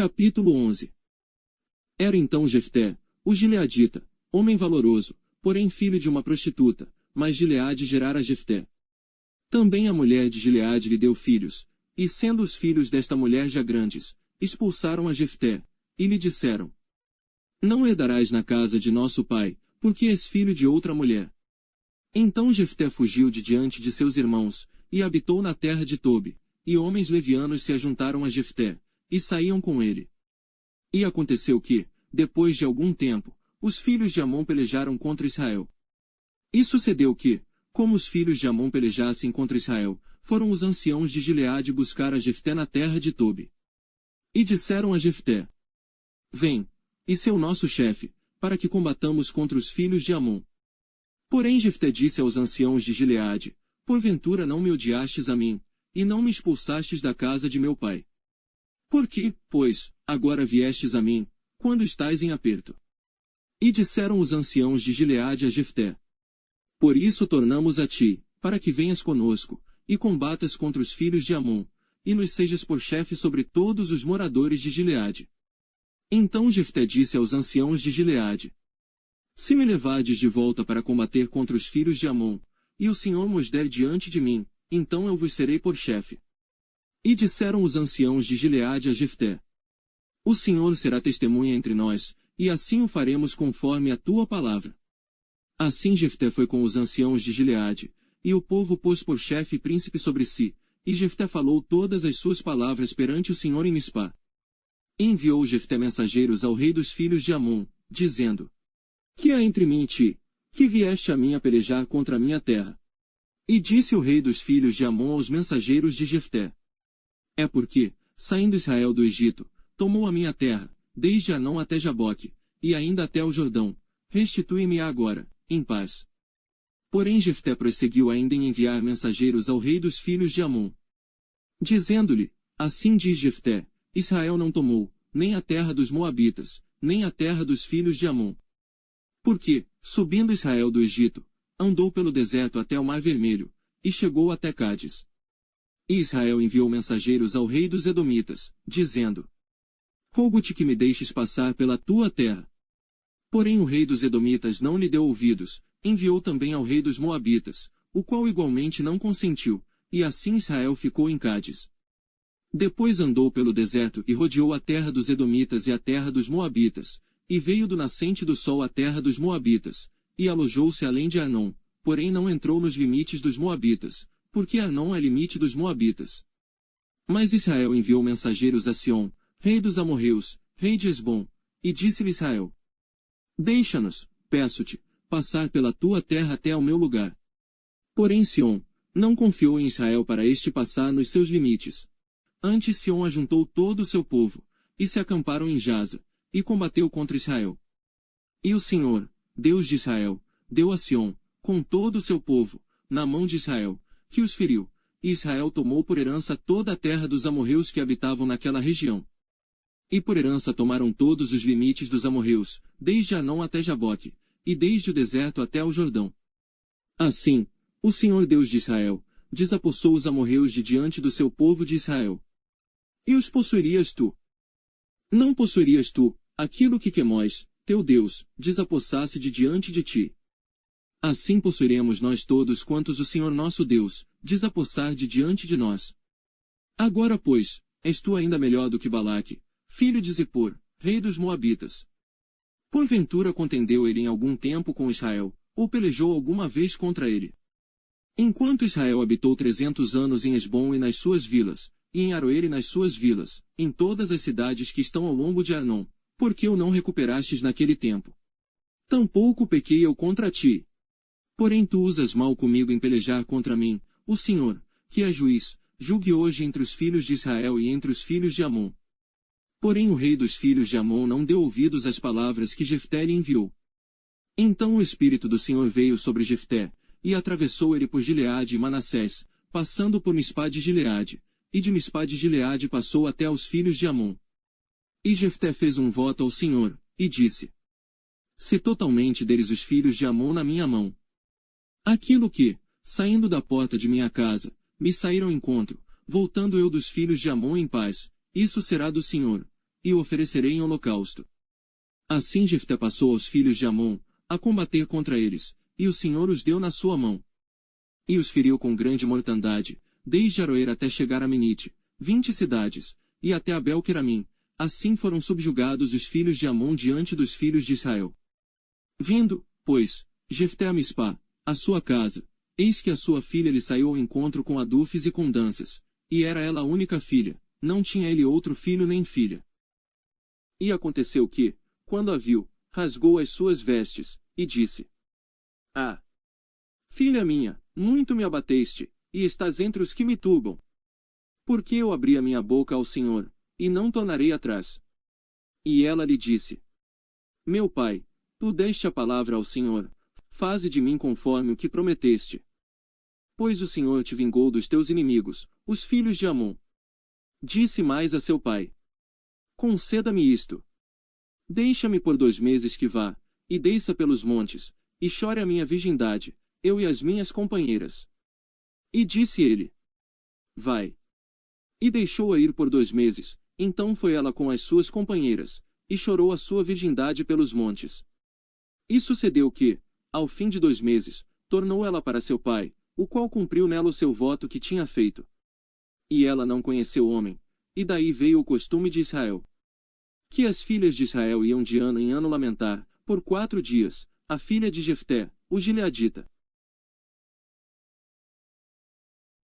Capítulo 11. Era então Jefté, o gileadita, homem valoroso, porém filho de uma prostituta, mas Gileade gerara Jefté. Também a mulher de Gileade lhe deu filhos, e sendo os filhos desta mulher já grandes, expulsaram a Jefté, e lhe disseram: Não herdarás na casa de nosso pai, porque és filho de outra mulher. Então Jefté fugiu de diante de seus irmãos, e habitou na terra de Tobi, e homens levianos se ajuntaram a Jefté, e saíam com ele. E aconteceu que, depois de algum tempo, os filhos de Amon pelejaram contra Israel. E sucedeu que, como os filhos de Amon pelejassem contra Israel, foram os anciãos de Gileade buscar a Jefté na terra de Tobi. E disseram a Jefté: Vem, e seu nosso chefe, para que combatamos contra os filhos de Amon. Porém Jefté disse aos anciãos de Gileade: Porventura não me odiastes a mim, e não me expulsastes da casa de meu pai? Por que, pois, agora viestes a mim, quando estais em aperto? E disseram os anciãos de Gileade a Jefté: Por isso tornamos a ti, para que venhas conosco, e combatas contra os filhos de Amon, e nos sejas por chefe sobre todos os moradores de Gileade. Então Jefté disse aos anciãos de Gileade: Se me levardes de volta para combater contra os filhos de Amon, e o Senhor mos der diante de mim, então eu vos serei por chefe. E disseram os anciãos de Gileade a Jefté: O Senhor será testemunha entre nós, e assim o faremos conforme a tua palavra. Assim Jefté foi com os anciãos de Gileade, e o povo pôs por chefe e príncipe sobre si, e Jefté falou todas as suas palavras perante o Senhor em Mispá. E enviou Jefté mensageiros ao rei dos filhos de Amon, dizendo: Que há entre mim e ti, que vieste a mim a pelejar contra a minha terra? E disse o rei dos filhos de Amon aos mensageiros de Jefté: É porque, saindo Israel do Egito, tomou a minha terra, desde Arnão até Jaboque, e ainda até o Jordão. Restitui-me agora, em paz. Porém Jefté prosseguiu ainda em enviar mensageiros ao rei dos filhos de Amon, dizendo-lhe: Assim diz Jefté: Israel não tomou, nem a terra dos Moabitas, nem a terra dos filhos de Amon. Porque, subindo Israel do Egito, andou pelo deserto até o Mar Vermelho, e chegou até Cádiz. E Israel enviou mensageiros ao rei dos Edomitas, dizendo: Rogo-te que me deixes passar pela tua terra. Porém o rei dos Edomitas não lhe deu ouvidos, enviou também ao rei dos Moabitas, o qual igualmente não consentiu, e assim Israel ficou em Cádiz. Depois andou pelo deserto e rodeou a terra dos Edomitas e a terra dos Moabitas, e veio do nascente do sol à terra dos Moabitas, e alojou-se além de Arnon, porém não entrou nos limites dos Moabitas, porque Arnon é limite dos Moabitas. Mas Israel enviou mensageiros a Sion, rei dos amorreus, rei de Esbom, e disse-lhe Israel: Deixa-nos, peço-te, passar pela tua terra até ao meu lugar. Porém Sion não confiou em Israel para este passar nos seus limites. Antes Sion ajuntou todo o seu povo, e se acamparam em Jaza, e combateu contra Israel. E o Senhor, Deus de Israel, deu a Sion, com todo o seu povo, na mão de Israel, que os feriu, e Israel tomou por herança toda a terra dos amorreus que habitavam naquela região. E por herança tomaram todos os limites dos amorreus, desde Arnon até Jaboque, e desde o deserto até o Jordão. Assim, o Senhor Deus de Israel, desapossou os amorreus de diante do seu povo de Israel. E os possuirias tu? Não possuirias tu aquilo que Quemós, teu Deus, desapossasse de diante de ti? Assim possuiremos nós todos quantos o Senhor nosso Deus desapossar de diante de nós. Agora, pois, és tu ainda melhor do que Balaque, filho de Zippor, rei dos Moabitas. Porventura contendeu ele em algum tempo com Israel, ou pelejou alguma vez contra ele? Enquanto Israel habitou 300 anos em Esbom e nas suas vilas, e em Aroer e nas suas vilas, em todas as cidades que estão ao longo de Arnon, por que o não recuperastes naquele tempo? Tampouco pequei eu contra ti. Porém tu usas mal comigo em pelejar contra mim, o Senhor, que é juiz, julgue hoje entre os filhos de Israel e entre os filhos de Amon. Porém o rei dos filhos de Amon não deu ouvidos às palavras que Jefté lhe enviou. Então o Espírito do Senhor veio sobre Jefté, e atravessou ele por Gileade e Manassés, passando por Mispá de Gileade, e de Mispá de Gileade passou até aos filhos de Amon. E Jefté fez um voto ao Senhor, e disse: Se totalmente deres os filhos de Amon na minha mão. Aquilo que, saindo da porta de minha casa, me saíram ao encontro, voltando eu dos filhos de Amon em paz, isso será do Senhor, e o oferecerei em holocausto. Assim Jefté passou aos filhos de Amon, a combater contra eles, e o Senhor os deu na sua mão. E os feriu com grande mortandade, desde Aroer até chegar a Menite, 20 cidades, e até Abel-Queramim. Assim foram subjugados os filhos de Amon diante dos filhos de Israel. Vindo, pois, Jefté a Mispá, a sua casa, eis que a sua filha lhe saiu ao encontro com adufes e com danças, e era ela a única filha, não tinha ele outro filho nem filha. E aconteceu que, quando a viu, rasgou as suas vestes, e disse: Ah! Filha minha, muito me abateste, e estás entre os que me turbam. Porque eu abri a minha boca ao Senhor, e não tornarei atrás. E ela lhe disse: Meu pai, tu deste a palavra ao Senhor, faze de mim conforme o que prometeste. Pois o Senhor te vingou dos teus inimigos, os filhos de Amon. Disse mais a seu pai: Conceda-me isto. Deixa-me por 2 meses que vá, e desça pelos montes, e chore a minha virgindade, eu e as minhas companheiras. E disse ele: Vai. E deixou-a ir por 2 meses, então foi ela com as suas companheiras, e chorou a sua virgindade pelos montes. E sucedeu que, ao fim de 2 meses, tornou ela para seu pai, o qual cumpriu nela o seu voto que tinha feito. E ela não conheceu homem, e daí veio o costume de Israel. Que as filhas de Israel iam de ano em ano lamentar, por 4 dias, a filha de Jefté, o gileadita.